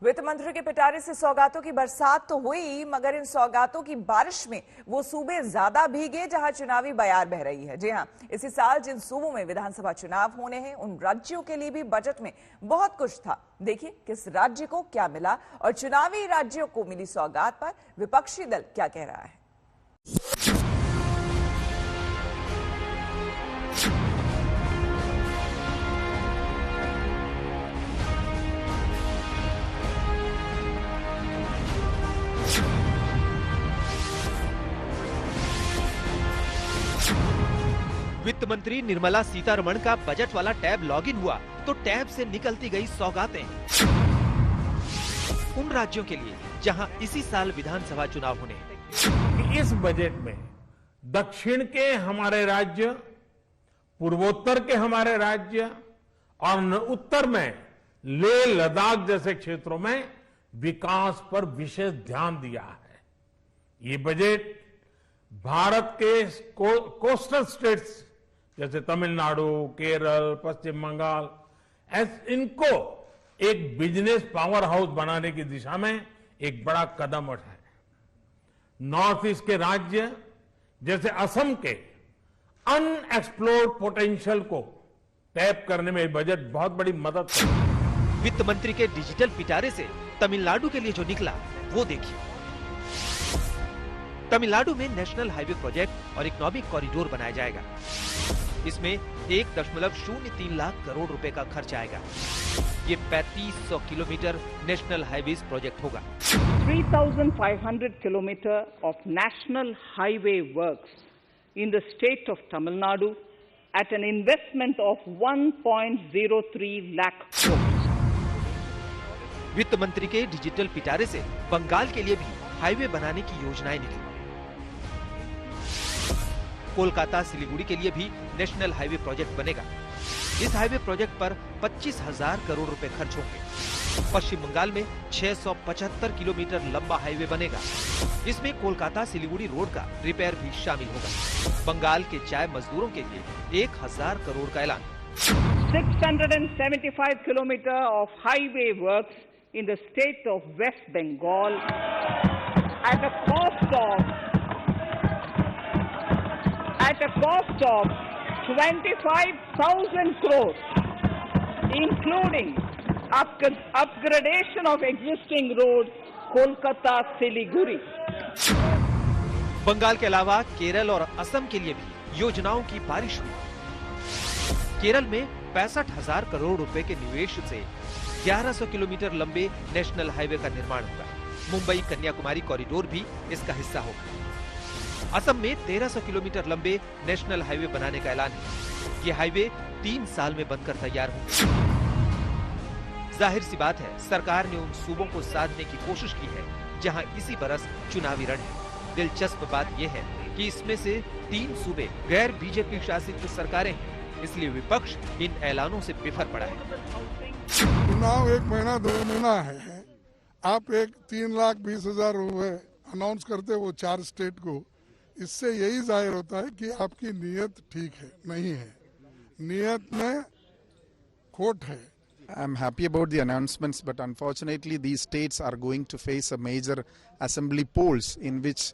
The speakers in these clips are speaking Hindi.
वित्त मंत्री के पिटारे से सौगातों की बरसात तो हुई, मगर इन सौगातों की बारिश में वो सूबे ज्यादा भीगे जहां चुनावी बयार बह रही है। जी हां, इसी साल जिन सूबों में विधानसभा चुनाव होने हैं उन राज्यों के लिए भी बजट में बहुत कुछ था। देखिए किस राज्य को क्या मिला और चुनावी राज्यों को मिली सौगात पर विपक्षी दल क्या कह रहा है। वित्त मंत्री निर्मला सीतारमण का बजट वाला टैब लॉगिन हुआ तो टैब से निकलती गई सौगातें उन राज्यों के लिए जहां इसी साल विधानसभा चुनाव होने हैं। इस बजट में दक्षिण के हमारे राज्य, पूर्वोत्तर के हमारे राज्य और उत्तर में लेह लद्दाख जैसे क्षेत्रों में विकास पर विशेष ध्यान दिया है। ये बजट भारत के कोस्टल स्टेट्स जैसे तमिलनाडु, केरल, पश्चिम बंगाल, इनको एक बिजनेस पावर हाउस बनाने की दिशा में एक बड़ा कदम उठाए। नॉर्थ ईस्ट के राज्य जैसे असम के अनएक्सप्लोर्ड पोटेंशियल को टैप करने में बजट बहुत बड़ी मदद करेगा। वित्त मंत्री के डिजिटल पिटारे से तमिलनाडु के लिए जो निकला वो देखिए। तमिलनाडु में नेशनल हाईवे प्रोजेक्ट और इकोनॉमिक कॉरिडोर बनाया जाएगा। इसमें 1.03 लाख करोड़ रुपए का खर्च आएगा। ये 3500 किलोमीटर नेशनल हाईवेज प्रोजेक्ट होगा। 3,500 kilometer of national highway works in the state of Tamil Nadu at an investment of 1.03 lakh crores. वित्त मंत्री के डिजिटल पिटारे से बंगाल के लिए भी हाईवे बनाने की योजनाएं निकली। कोलकाता सिलीगुड़ी के लिए भी नेशनल हाईवे प्रोजेक्ट बनेगा। इस हाईवे प्रोजेक्ट पर 25,000 करोड़ रुपए खर्च होंगे। पश्चिम बंगाल में 675 किलोमीटर लंबा हाईवे बनेगा। इसमें कोलकाता सिलीगुड़ी रोड का रिपेयर भी शामिल होगा। बंगाल के चाय मजदूरों के लिए 1,000 करोड़ का ऐलान। 675 kilometer of highway works in the state of West Bengal at a cost of 25,000 crores, including upgradation of existing roads, Kolkata Siliguri. Bengal के अलावा केरल और असम के लिए भी योजनाओं की बारिश हुई। केरल में 65,000 करोड़ रुपए के निवेश से 1100 किलोमीटर लंबे नेशनल हाईवे का निर्माण होगा। मुंबई कन्याकुमारी कॉरिडोर भी इसका हिस्सा होगा। असम में 1300 किलोमीटर लंबे नेशनल हाईवे बनाने का ऐलान है। ये हाईवे 3 साल में बनकर तैयार होंगे। जाहिर सी बात है, सरकार ने उन सूबों को साधने की कोशिश की है जहां इसी बरस चुनावी रण है। दिलचस्प बात यह है कि इसमें से 3 सूबे गैर बीजेपी शासित सरकारें हैं, इसलिए विपक्ष इन ऐलानों से बिफर पड़ा है। चुनाव 1 महीना 2 महीना है, आप एक 3,20,000 रुपए अनाउंस करते वो 4 स्टेट को, इससे यही जाहिर होता है कि आपकी नीयत ठीक है, नहीं है, नीयत में खोट है। I'm happy about the announcements, but unfortunately these states are going to face a major assembly polls in which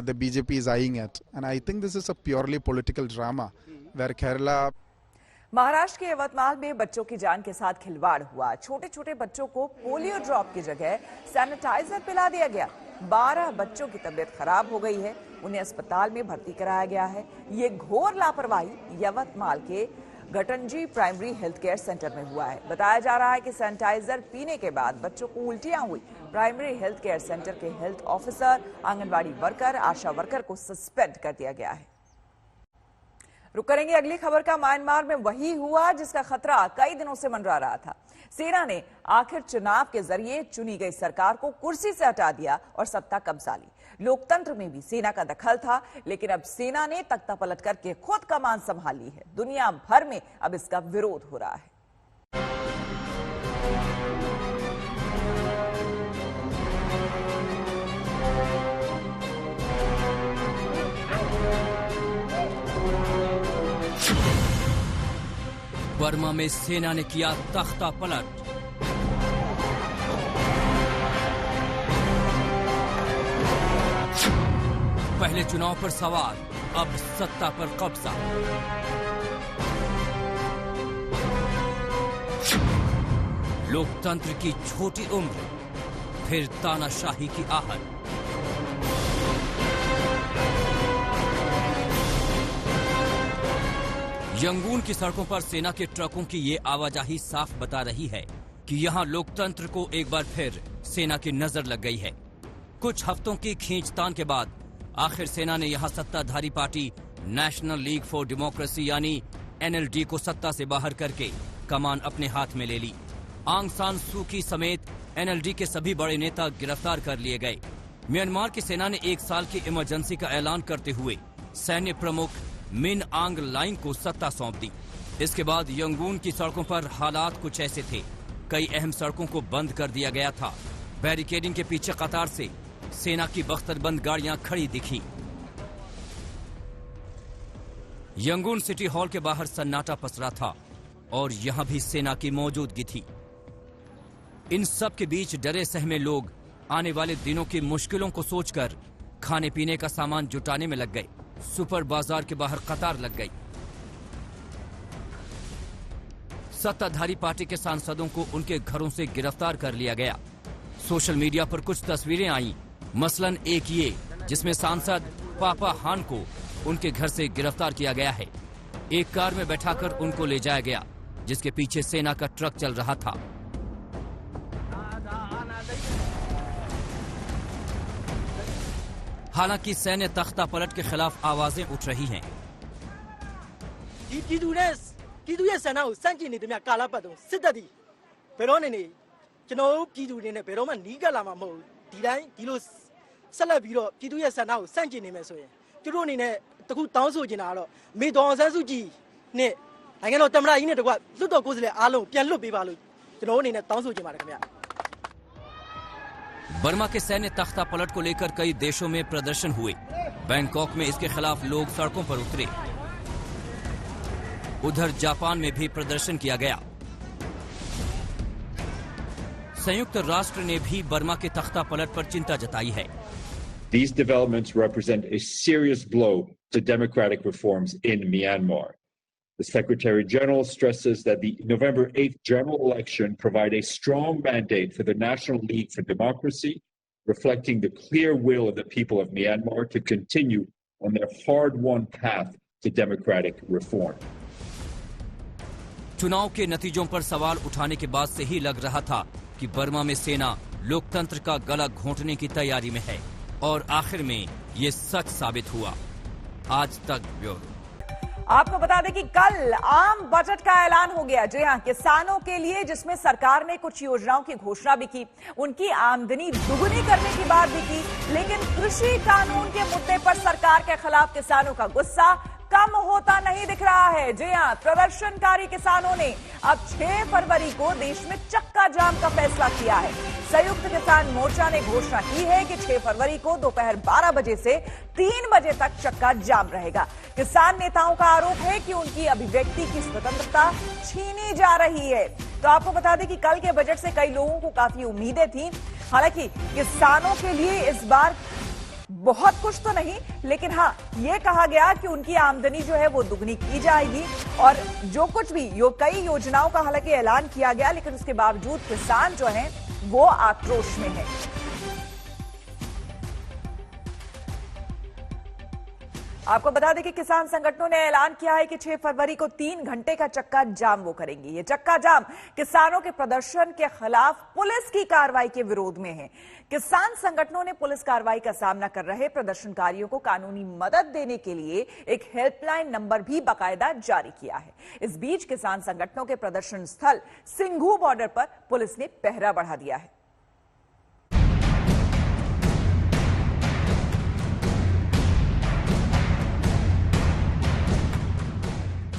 the BJP is eyeing at, and I think this is a purely political drama where Kerala. Maharashtra के यवतमाल में बच्चों की जान के साथ खिलवाड़ हुआ। छोटे छोटे बच्चों को पोलियो ड्रॉप की जगह सैनिटाइजर पिला दिया गया। 12 बच्चों की तबीयत खराब हो गई है, उन्हें अस्पताल में भर्ती कराया गया है। ये घोर लापरवाही यवतमाल के घटंजी प्राइमरी हेल्थ केयर सेंटर में हुआ है। बताया जा रहा है कि सैनिटाइजर पीने के बाद बच्चों को उल्टियां हुई। प्राइमरी हेल्थ केयर सेंटर के हेल्थ ऑफिसर, आंगनबाड़ी वर्कर, आशा वर्कर को सस्पेंड कर दिया गया है। रुक करेंगे अगली खबर का। म्यांमार में वही हुआ जिसका खतरा कई दिनों से मंडरा रहा था। सेना ने आखिर चुनाव के जरिए चुनी गई सरकार को कुर्सी से हटा दिया और सत्ता कब्जा ली। लोकतंत्र में भी सेना का दखल था, लेकिन अब सेना ने तख्ता पलट करके खुद कमान संभाली है। दुनिया भर में अब इसका विरोध हो रहा है। बर्मा में सेना ने किया तख्ता पलट। पहले चुनाव पर सवाल, अब सत्ता पर कब्जा। लोकतंत्र की छोटी उम्र, फिर तानाशाही की आहट। यंगून की सड़कों पर सेना के ट्रकों की ये आवाजाही साफ बता रही है कि यहां लोकतंत्र को एक बार फिर सेना की नजर लग गई है। कुछ हफ्तों की खींचतान के बाद आखिर सेना ने यहां सत्ताधारी party national league for democracy यानी एनएलडी को सत्ता से बाहर करके कमान अपने हाथ में ले ली। आंग सान सू की समेत एनएलडी के सभी बड़े नेता गिरफ्तार कर लिए गए। म्यांमार की सेना ने 1 साल की इमरजेंसी का ऐलान करते हुए सैन्य प्रमुख मिन आंग लाइन को सत्ता सौंप दी। इसके बाद यंगून की सड़कों पर हालात कुछ ऐसे थे। कई अहम सड़कों को बंद कर दिया गया था। बैरिकेडिंग के पीछे कतार से सेना की बख्तरबंद गाड़ियां खड़ी दिखी। यंगून सिटी हॉल के बाहर सन्नाटा पसरा था और यहां भी सेना की मौजूदगी थी। इन सब के बीच डरे सहमे लोग आने वाले दिनों की मुश्किलों को सोचकर खाने पीने का सामान जुटाने में लग गए। सुपर बाजार के बाहर कतार लग गई। सत्ताधारी पार्टी के सांसदों को उनके घरों से गिरफ्तार कर लिया गया। सोशल मीडिया पर कुछ तस्वीरें आईं, मसलन एक ये जिसमें सांसद पापा हान को उनके घर से गिरफ्तार किया गया है। एक कार में बैठाकर उनको ले जाया गया जिसके पीछे सेना का ट्रक चल रहा था। हालांकि सैन्य तख्ता पलट के खिलाफ आवाजें उठ रही हैं। बर्मा के सैन्य तख्ता पलट को लेकर कई देशों में प्रदर्शन हुए। बैंकॉक में इसके खिलाफ लोग सड़कों पर उतरे। उधर जापान में भी प्रदर्शन किया गया। संयुक्त राष्ट्र ने भी बर्मा के तख्ता पलट पर चिंता जताई है। These developments represent a serious blow to democratic reforms in Myanmar. The Secretary General stresses that the November 8th general election provide a strong mandate for the National League for Democracy, reflecting the clear will of the people of Myanmar to continue on their hard-won path to democratic reform. चुनाव के नतीजों पर सवाल उठाने के बाद से ही लग रहा था कि बर्मा में सेना लोकतंत्र का गला घोंटने की तैयारी में है और आखिर में ये सच साबित हुआ। आज तक ब्यूरो। आपको बता दें कि कल आम बजट का ऐलान हो गया। जी हां, किसानों के लिए, जिसमें सरकार ने कुछ योजनाओं की घोषणा भी की, उनकी आमदनी दुगुनी करने की बात भी की। लेकिन कृषि कानून के मुद्दे पर सरकार के खिलाफ किसानों का गुस्सा कम होता नहीं दिख रहा है। जी हां, प्रदर्शनकारी किसानों ने अब 6 फरवरी को देश में चक्का जाम का फैसला किया है। संयुक्त किसान मोर्चा ने घोषणा की है कि 6 फरवरी को दोपहर 12 बजे से 3 बजे तक चक्का जाम रहेगा। किसान नेताओं का आरोप है कि उनकी अभिव्यक्ति की स्वतंत्रता छीनी जा रही है। तो आपको बता दें कि कल के बजट से कई लोगों को काफी उम्मीदें थी। हालांकि किसानों के लिए इस बार बहुत कुछ तो नहीं, लेकिन हाँ, ये कहा गया कि उनकी आमदनी जो है वो दुगनी की जाएगी। और जो कुछ भी कई योजनाओं का हालांकि ऐलान किया गया, लेकिन उसके बावजूद किसान जो हैं वो आक्रोश में है। आपको बता दें कि किसान संगठनों ने ऐलान किया है कि 6 फरवरी को 3 घंटे का चक्का जाम वो करेंगे। ये चक्का जाम किसानों के प्रदर्शन के खिलाफ पुलिस की कार्रवाई के विरोध में है। किसान संगठनों ने पुलिस कार्रवाई का सामना कर रहे प्रदर्शनकारियों को कानूनी मदद देने के लिए एक हेल्पलाइन नंबर भी बाकायदा जारी किया है। इस बीच किसान संगठनों के प्रदर्शन स्थल सिंघू बॉर्डर पर पुलिस ने पहरा बढ़ा दिया है।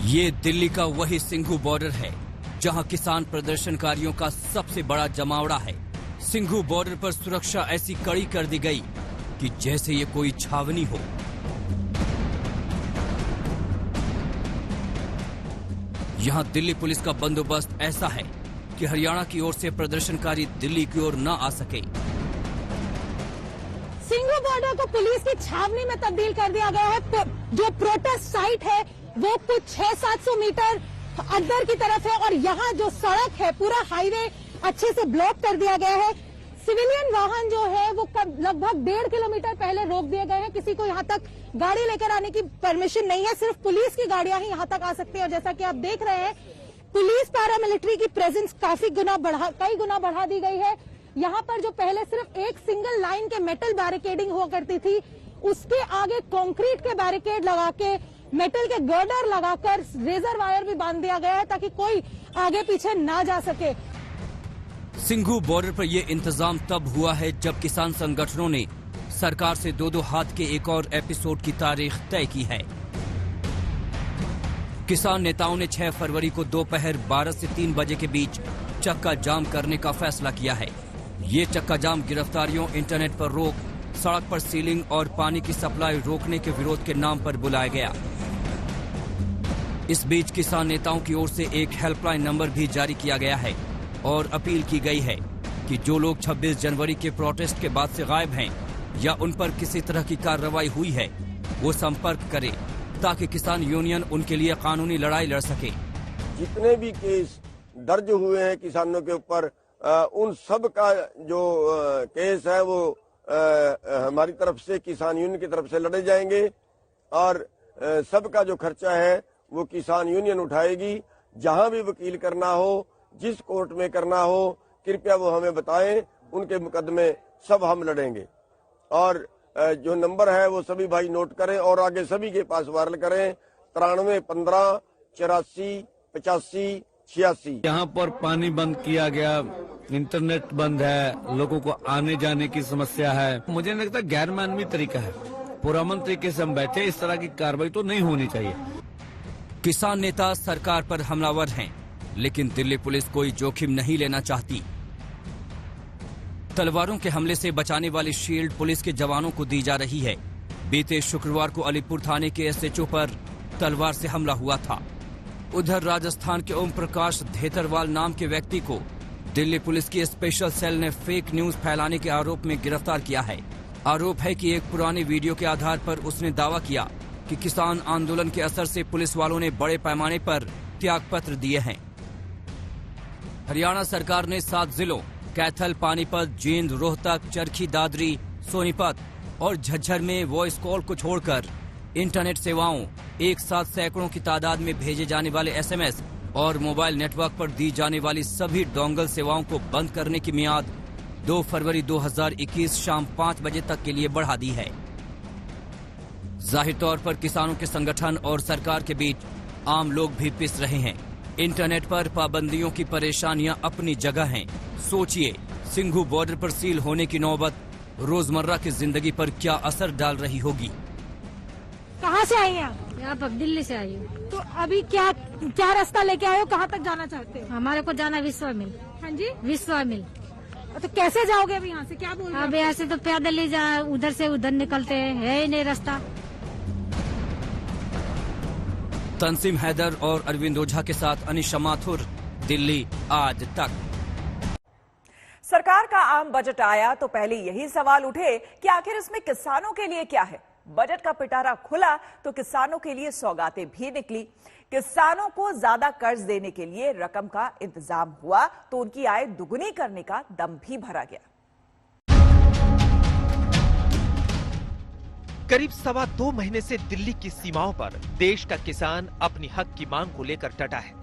ये दिल्ली का वही सिंघू बॉर्डर है जहां किसान प्रदर्शनकारियों का सबसे बड़ा जमावड़ा है। सिंघू बॉर्डर पर सुरक्षा ऐसी कड़ी कर दी गई कि जैसे ये कोई छावनी हो। यहां दिल्ली पुलिस का बंदोबस्त ऐसा है कि हरियाणा की ओर से प्रदर्शनकारी दिल्ली की ओर न आ सके। सिंघू बॉर्डर को पुलिस की छावनी में तब्दील कर दिया गया है। जो प्रोटेस्ट साइट है वो कुछ 600-700 मीटर अंदर की तरफ है और यहाँ जो सड़क है पूरा हाईवे अच्छे से ब्लॉक कर दिया गया है। सिविलियन वाहन जो है वो लगभग 1.5 किलोमीटर पहले रोक दिए गए हैं। किसी को यहाँ तक गाड़ी लेकर आने की परमिशन नहीं है, सिर्फ पुलिस की गाड़ियां ही यहाँ तक आ सकती है। और जैसा कि आप देख रहे हैं, पुलिस पैरामिलिट्री की प्रेजेंस कई गुना बढ़ा दी गई है। यहाँ पर जो पहले सिर्फ एक सिंगल लाइन के मेटल बैरिकेडिंग हुआ करती थी, उसके आगे कंक्रीट के बैरिकेड लगा के, मेटल के गर्डर लगाकर रेजर वायर भी बांध दिया गया है ताकि कोई आगे पीछे ना जा सके। सिंघू बॉर्डर पर यह इंतजाम तब हुआ है जब किसान संगठनों ने सरकार से 2-2 हाथ के एक और एपिसोड की तारीख तय की है। किसान नेताओं ने 6 फरवरी को दोपहर 12 से 3 बजे के बीच चक्का जाम करने का फैसला किया है। ये चक्का जाम गिरफ्तारियों, इंटरनेट पर रोक, सड़क पर सीलिंग और पानी की सप्लाई रोकने के विरोध के नाम पर बुलाया गया। इस बीच किसान नेताओं की ओर से एक हेल्पलाइन नंबर भी जारी किया गया है और अपील की गई है कि जो लोग 26 जनवरी के प्रोटेस्ट के बाद से गायब हैं या उन पर किसी तरह की कार्रवाई हुई है, वो संपर्क करें ताकि किसान यूनियन उनके लिए कानूनी लड़ाई लड़ सके। जितने भी केस दर्ज हुए हैं किसानों के ऊपर, उन सब का जो केस है वो हमारी तरफ से, किसान यूनियन की तरफ से लड़े जाएंगे और सबका जो खर्चा है वो किसान यूनियन उठाएगी। जहां भी वकील करना हो, जिस कोर्ट में करना हो, कृपया वो हमें बताएं, उनके मुकदमे सब हम लड़ेंगे। और जो नंबर है वो सभी भाई नोट करें और आगे सभी के पास वायरल करें, 93 15 84 85 86। यहाँ पर पानी बंद किया गया, इंटरनेट बंद है, लोगों को आने जाने की समस्या है। मुझे नहीं लगता गैर मानवीय तरीका है, पुरअमन तरीके से हम बैठे, इस तरह की कार्रवाई तो नहीं होनी चाहिए। किसान नेता सरकार पर हमलावर हैं, लेकिन दिल्ली पुलिस कोई जोखिम नहीं लेना चाहती। तलवारों के हमले से बचाने वाली शील्ड पुलिस के जवानों को दी जा रही है। बीते शुक्रवार को अलीपुर थाने के एसएचओ पर तलवार से हमला हुआ था। उधर राजस्थान के ओम प्रकाश धेतरवाल नाम के व्यक्ति को दिल्ली पुलिस की स्पेशल सेल ने फेक न्यूज फैलाने के आरोप में गिरफ्तार किया है। आरोप है कि एक पुराने वीडियो के आधार पर उसने दावा किया कि किसान आंदोलन के असर से पुलिस वालों ने बड़े पैमाने पर त्यागपत्र दिए हैं। हरियाणा सरकार ने 7 जिलों कैथल, पानीपत, जींद, रोहतक, चरखी दादरी, सोनीपत और झज्जर में वॉइस कॉल को छोड़कर इंटरनेट सेवाओं, एक साथ सैकड़ों की तादाद में भेजे जाने वाले एसएमएस और मोबाइल नेटवर्क पर दी जाने वाली सभी डोंगल सेवाओं को बंद करने की मियाद 2 फरवरी 2021 शाम 5 बजे तक के लिए बढ़ा दी है। जाहिर तौर पर किसानों के संगठन और सरकार के बीच आम लोग भी पिस रहे हैं। इंटरनेट पर पाबंदियों की परेशानियां अपनी जगह हैं। सोचिए, सिंघू बॉर्डर पर सील होने की नौबत रोजमर्रा की जिंदगी पर क्या असर डाल रही होगी। कहाँ से आई हैं आप? यहाँ पर दिल्ली से आई हूँ। तो अभी क्या रास्ता लेके आए हो, कहाँ तक जाना चाहते हो? हमारे को जाना विश्वमिल। हाँ जी, विश्वमिल। तो कैसे जाओगे अभी यहाँ से, क्या बोल रहे हैं? अब यहाँ से तो पैदल ही जा, उधर से उधर निकलते हैं, है ही नहीं रास्ता। तंसीम हैदर और अरविंद ओझा के साथ अनिशा माथुर, दिल्ली आज तक। सरकार का आम बजट आया तो पहले यही सवाल उठे कि आखिर इसमें किसानों के लिए क्या है। बजट का पिटारा खुला तो किसानों के लिए सौगातें भी निकली। किसानों को ज्यादा कर्ज देने के लिए रकम का इंतजाम हुआ तो उनकी आय दुगुनी करने का दम भी भरा गया। करीब 2.25 महीने से दिल्ली की सीमाओं पर देश का किसान अपनी हक की मांग को लेकर डटा है।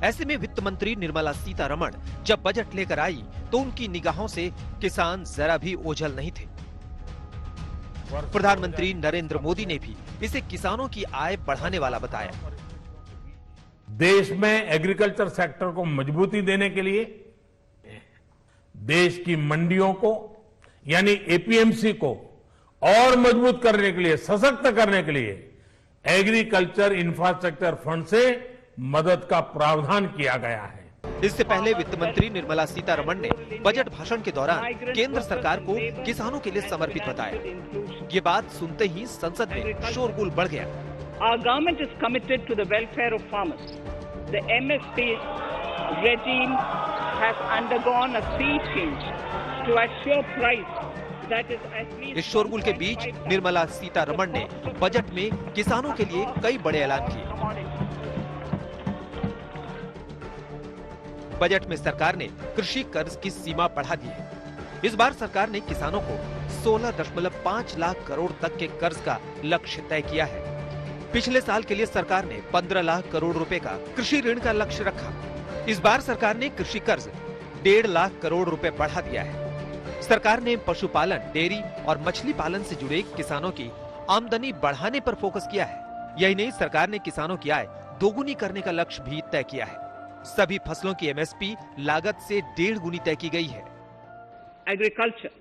ऐसे में वित्त मंत्री निर्मला सीतारमण जब बजट लेकर आई तो उनकी निगाहों से किसान जरा भी ओझल नहीं थे। प्रधानमंत्री नरेंद्र मोदी ने भी इसे किसानों की आय बढ़ाने वाला बताया। देश में एग्रीकल्चर सेक्टर को मजबूती देने के लिए देश की मंडियों को यानी एपीएमसी को और मजबूत करने के लिए, सशक्त करने के लिए एग्रीकल्चर इंफ्रास्ट्रक्चर फंड से मदद का प्रावधान किया गया है। इससे पहले वित्त मंत्री निर्मला सीतारमण ने बजट भाषण के दौरान केंद्र सरकार को किसानों के लिए समर्पित बताया। ये बात सुनते ही संसद में शोरगुल बढ़ गया। Our government is committed to the welfare of farmers. The MSP regime has undergone a sea change to assure price that is at least इस शोरगुल के बीच निर्मला सीतारमण ने बजट में किसानों के लिए कई बड़े ऐलान किए। बजट में सरकार ने कृषि कर्ज की सीमा बढ़ा दी है। इस बार सरकार ने किसानों को 16.5 लाख करोड़ तक के कर्ज का लक्ष्य तय किया है। पिछले साल के लिए सरकार ने 15 लाख करोड़ रुपए का कृषि ऋण का लक्ष्य रखा। इस बार सरकार ने कृषि कर्ज 1.5 लाख करोड़ रुपए बढ़ा दिया है। सरकार ने पशुपालन, डेयरी और मछली पालन से जुड़े किसानों की आमदनी बढ़ाने पर फोकस किया है। यही नहीं, सरकार ने किसानों की आय दोगुनी करने का लक्ष्य भी तय किया है। सभी फसलों की एमएसपी लागत से 1.5 गुनी तय की गई है। Agriculture.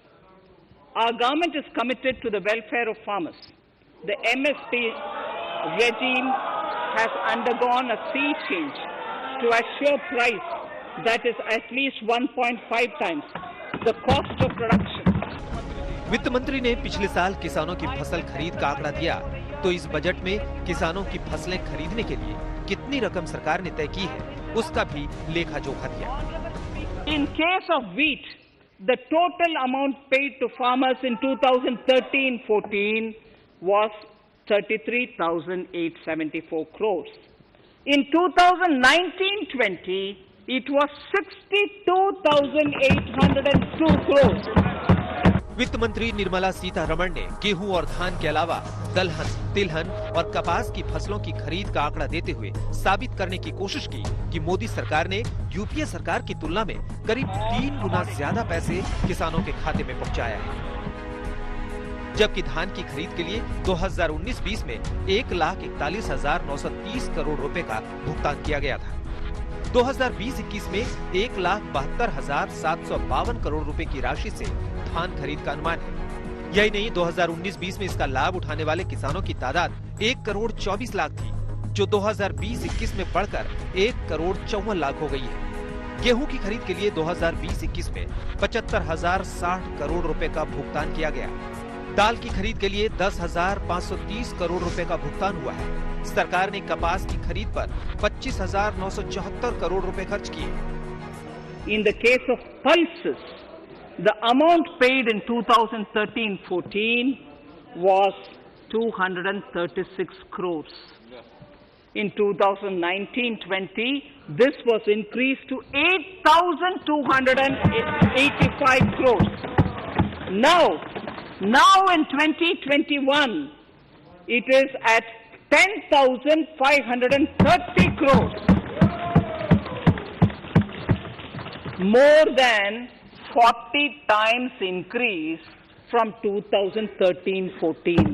Our government is committed to the welfare of farmers. The MSP regime has undergone a sea change to assure price that is at least 1.5 times the cost of production. वित्त मंत्री ने पिछले साल किसानों की फसल खरीद का आंकड़ा दिया, तो इस बजट में किसानों की फसलें खरीदने के लिए कितनी रकम सरकार ने तय की है, उसका भी लेखा जोखा दिया। In case of wheat, the total amount paid to farmers in 2013-14 was 33,874 crores. In 2019-20, it was 62,802 crores. वित्त मंत्री निर्मला सीतारमण ने गेहूं और धान के अलावा दलहन, तिलहन और कपास की फसलों की खरीद का आंकड़ा देते हुए साबित करने की कोशिश की कि मोदी सरकार ने यूपीए सरकार की तुलना में करीब 3 गुना ज्यादा पैसे किसानों के खाते में पहुंचाया है। जबकि धान की खरीद के लिए 2019-20 में 1,41,930 करोड़ रुपए का भुगतान किया गया था। 2020-21 में 1,72,752 करोड़ रुपए की राशि से धान खरीद का अनुमान है। यही नहीं, 2019-20 में इसका लाभ उठाने वाले किसानों की तादाद 1,24 लाख थी, जो 2020-21 में बढ़कर 1,54 हो गई है। गेहूं की खरीद के लिए 2020-21 में 75,060 करोड़ रुपए का भुगतान किया गया। दाल की खरीद के लिए 10,530 करोड़ रुपए का भुगतान हुआ है। सरकार ने कपास की खरीद पर 25,974 करोड़ रुपए खर्च किए। In the case of pulses, the amount paid in 2013-14 was 236 crores. In 2019-20, this was increased to 8,285 crores. Now in 2021, it is at 10,530 crores. More than 40 times increase from 2013-14.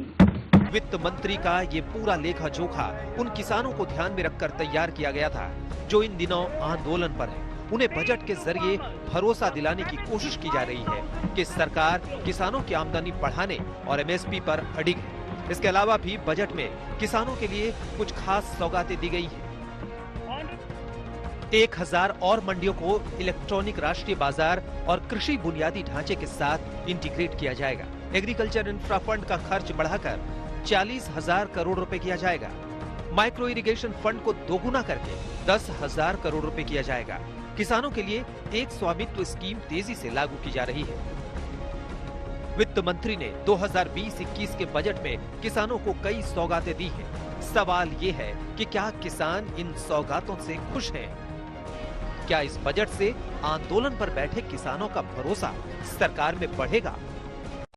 वित्त मंत्री का ये पूरा लेखा जोखा उन किसानों को ध्यान में रखकर तैयार किया गया था जो इन दिनों आंदोलन पर हैं। उन्हें बजट के जरिए भरोसा दिलाने की कोशिश की जा रही है कि सरकार किसानों की आमदनी बढ़ाने और एमएसपी पर अडिग है। इसके अलावा भी बजट में किसानों के लिए कुछ खास सौगातें दी गई हैं। 1,000 और मंडियों को इलेक्ट्रॉनिक राष्ट्रीय बाजार और कृषि बुनियादी ढांचे के साथ इंटीग्रेट किया जाएगा। एग्रीकल्चर इंफ्रा फंड का खर्च बढ़ाकर 40,000 करोड़ रुपए किया जाएगा। माइक्रो इरिगेशन फंड को दोगुना करके 10,000 करोड़ रुपए किया जाएगा। किसानों के लिए एक स्वामित्व स्कीम तेजी से लागू की जा रही है। वित्त मंत्री ने 2020-21 के बजट में किसानों को कई सौगातें दी हैं। सवाल ये है कि क्या किसान इन सौगातों से खुश हैं? क्या इस बजट से आंदोलन पर बैठे किसानों का भरोसा सरकार में बढ़ेगा?